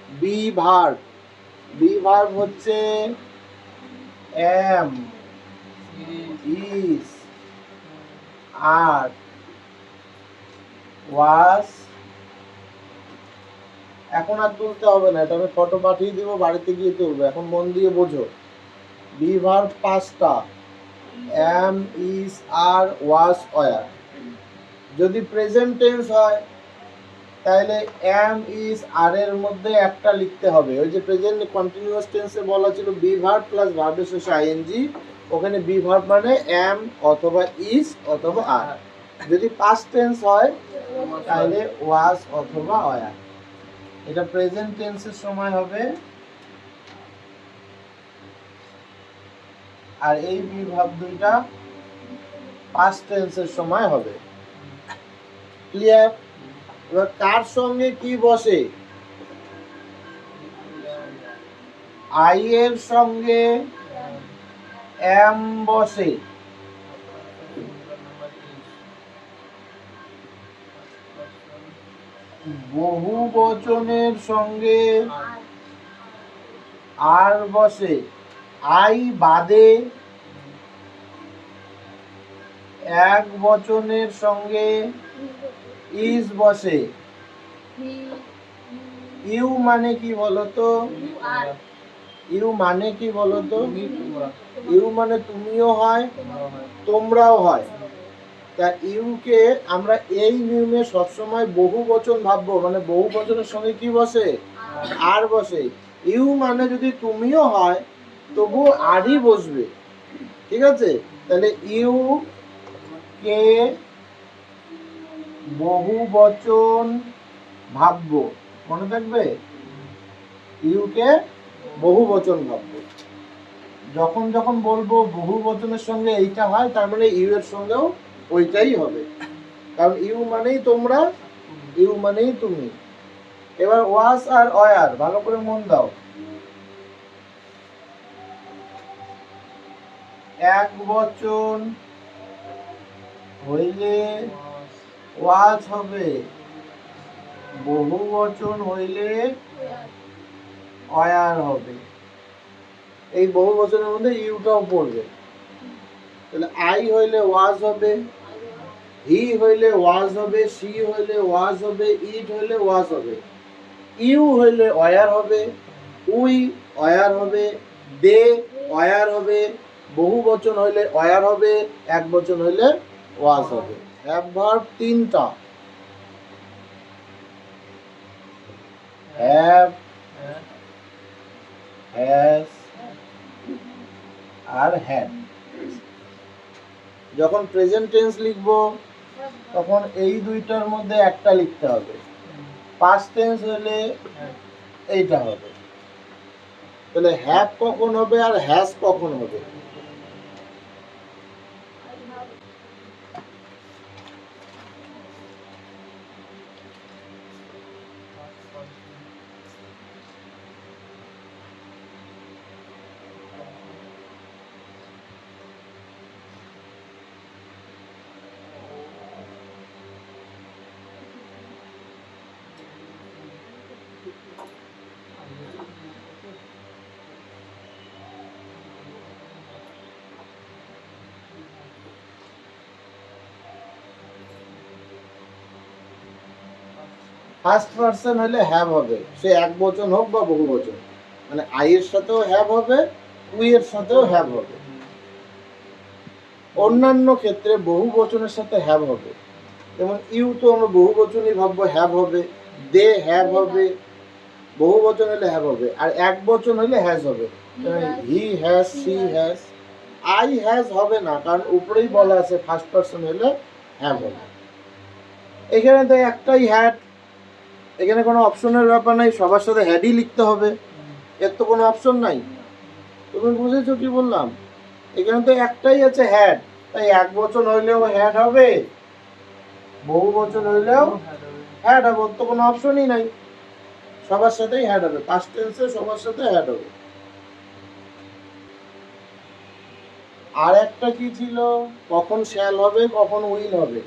Be verb, be verb হচ্ছে M, is, are, ওয়াজ। এখন আর তুলতে হবে না, এটা আমি ফটো পাঠিয়ে দিব, বাড়িতে গিয়ে তুলবো। এখন মন দিয়ে বোঝো। বি ভার্ব 5টা, am, is, are, was, were. যদি প্রেজেন্ট টেন্স হয় তাহলে এম, ইজ, আর এর মধ্যে একটা লিখতে হবে। ওই যে প্রেজেন্ট কন্টিনিউয়াস টেন্সে বলা ছিল বি ভার্ব প্লাস ভার্বের শেষে আইএনজি, ওখানে বি ভার্ব মানে এম অথবা ইজ অথবা আর। যদি পাস্ট টেন্স হয় তাহলে ওয়াজ অথবা ওয়ার। এটা প্রেজেন্ট টেন্সের সময় হবে, আর এই বি ভার্ব দুইটা পাস্ট টেন্সের সময় হবে। ক্লিয়ার? এবার কার সঙ্গে কি বসে? আই এর সঙ্গে এম বসে, বহু বচনের সঙ্গে আর বসে, আই বাদে এক বচনের সঙ্গে ইজ বসে। ইউ মানে কি বলতো? ইউ মানে কি বলতো? ইউ মানে তুমিও হয়, তোমরাও হয়। তা ইউকে আমরা এই নিয়মে সবসময় বহু বচন ভাববো, মানে বহু বচনের সঙ্গে কি বসে? আর বসে। ইউ মানে যদি তুমিও হয় তবু আরই বসবে, ঠিক আছে? তাহলে ইউ কে বহু বচন ভাববো, মনে থাকবে? ইউকে বহু বচন ভাববো। যখন যখন বলবো বহু বচনের সঙ্গে এইটা হয়, তার মানে ইউ এর সঙ্গেও ওইটাই হবে, কারণ ইউ মানেই তোমরা, ইউ মানেই তুমি। এবার ওয়াস আর ওয়ার ভালো করে মন দাও। এক বচন হইলে ওয়াজ হবে, বহু বচন হইলে ওয়ার হবে। এই বহু বচনের মধ্যে ইউটাও পড়বে। তাহলে আই হইলে ওয়াজ হবে, হি হইলে ওয়াজ হবে, সি হইলে ওয়াজ হবে, ইট হইলে ওয়াজ হবে। ইউ হইলে ওয়ার হবে, উই ওয়ার হবে, দে ওয়ার হবে, বহু বচন হইলে ওয়ার হবে, এক বচন হইলে ওয়াজ হবে। হ্যাভ ভার্ব 3টা, হ্যাভ, হ্যাজ আর হ্যাড। যখন প্রেজেন্ট টেন্স লিখবো তখন এই দুইটার মধ্যে একটা লিখতে হবে। পাস্ট টেন্স হলে এইটা হবে। তাহলে হ্যাভ কখন হবে আর হ্যাজ কখন হবে? ফার্স্ট পারসন হলে হ্যাভ হবে, সে এক বচন হোক বা বহু বচন। মানে আই এর সাথেও হ্যাভ হবে, উই এর সাথেও হ্যাভ হবে। অন্যান্য ক্ষেত্রে বহু বচনের সাথে হ্যাভ হবে, যেমন ইউ তো আমরা বহু বচনই ভাববো, হ্যাভ হবে। দে হ্যাভ হবে, বহু বচন হলে হ্যাভ হবে। আর এক বচন হলে হ্যাজ হবে, he has, she has. I has হবে না, কারণ উপরেই বলা আছে ফার্স্ট পারসন হলে হ্যাভ হবে। এখানে তো একটাই হ্যাড, এখানে কোনো অপশনের ব্যাপার নাই, সবার সাথে হ্যাডই লিখতে হবে, এর তো কোনো অপশন নাই। তুমি বুঝেছো কি বললাম? এখানে তো একটাই আছে হ্যাড, তাই এক বচন হইলেও হ্যাড হবে, বহু বচন হইলেও হ্যাড হবে, ওর তো কোনো অপশনই নাই, সবার সাথেই হ্যাড হবে। পাস্ট টেন্সে সবার সাথে হ্যাড হবে। আর একটা কি ছিল, কখন শ্যাল হবে কখন উইল হবে।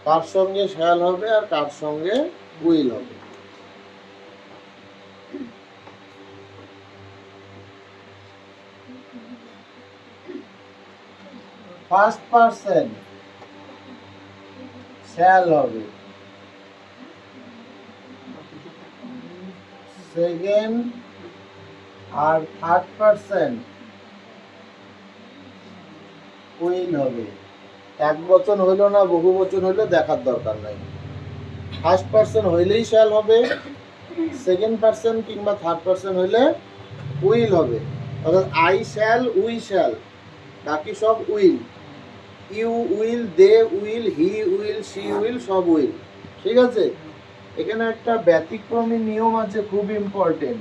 কার সঙ্গে শ্যাল হবে আর কার সঙ্গে উইল হবে। ফার্স্ট পারসন শ্যাল হবে, সেকেন্ড আর থার্ড পারসন উইল হবে। এক বচন হইল না বহু বচন হইলে দেখার দরকার নাই। ফার্স্ট পারসন হইলেই শ্যাল হবে, সেকেন্ড পারসন কিংবা থার্ড পারসন হইলে উইল হবে। অর্থাৎ আই শ্যাল, উই শ্যাল, বাকি সব will. You will, they will, he will, she will, সব উইল। ঠিক আছে? এখানে একটা ব্যতিক্রমী নিয়ম আছে, খুব ইম্পর্টেন্ট।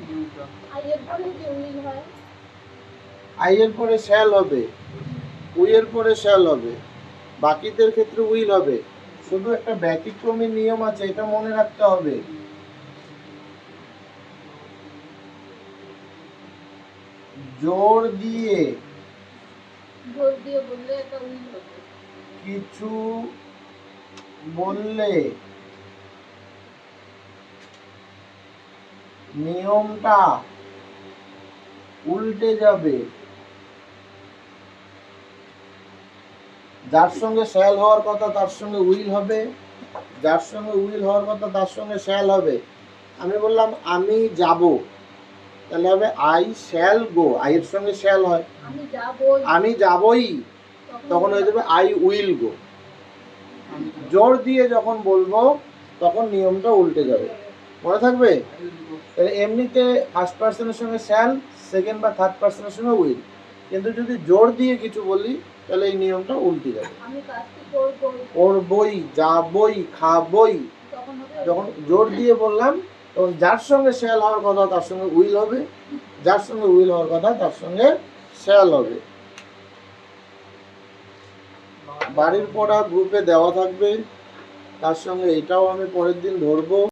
আই এর পরে শ্যাল হবে, উই এর পরে শ্যাল হবে, বাকিদের ক্ষেত্রে উইল হবে। শুধু একটা ব্যতিক্রমী নিয়ম আছে, এটা মনে রাখতে হবে। জোর দিয়ে বললে এটা উইল হবে। কিছু বললে নিয়মটা উল্টে যাবে। যার সঙ্গে শ্যাল হওয়ার কথা তার সঙ্গে উইল হবে, যার সঙ্গে উইল হওয়ার কথা তার সঙ্গে শ্যাল হবে। আমি বললাম আমি যাব, তাহলে হবে আই শ্যাল গো, আই এর সঙ্গে শ্যাল হয়, আমি যাবই, তখন হয়ে যাবে আই উইল গো। জোর দিয়ে যখন বলবো তখন নিয়মটা উল্টে যাবে, মনে থাকবে? এমনিতে ফার্স্ট পারসনের সঙ্গে শ্যাল, সেকেন্ড বা থার্ড পারসনের সঙ্গে উইল, কিন্তু যদি জোর দিয়ে কিছু বলি তাহলে এই নিয়মটা উল্টে যাবে। করবই, যাবই, খাবই, যখন জোর দিয়ে বললাম তখন যার সঙ্গে শ্যাল হওয়ার কথা তার সঙ্গে উইল হবে, যার সঙ্গে উইল হওয়ার কথা তার সঙ্গে শ্যাল হবে। বাড়ির পড়া গ্রুপে দেওয়া থাকবে, তার সঙ্গে এটাও আমি পরের দিন ধরবো।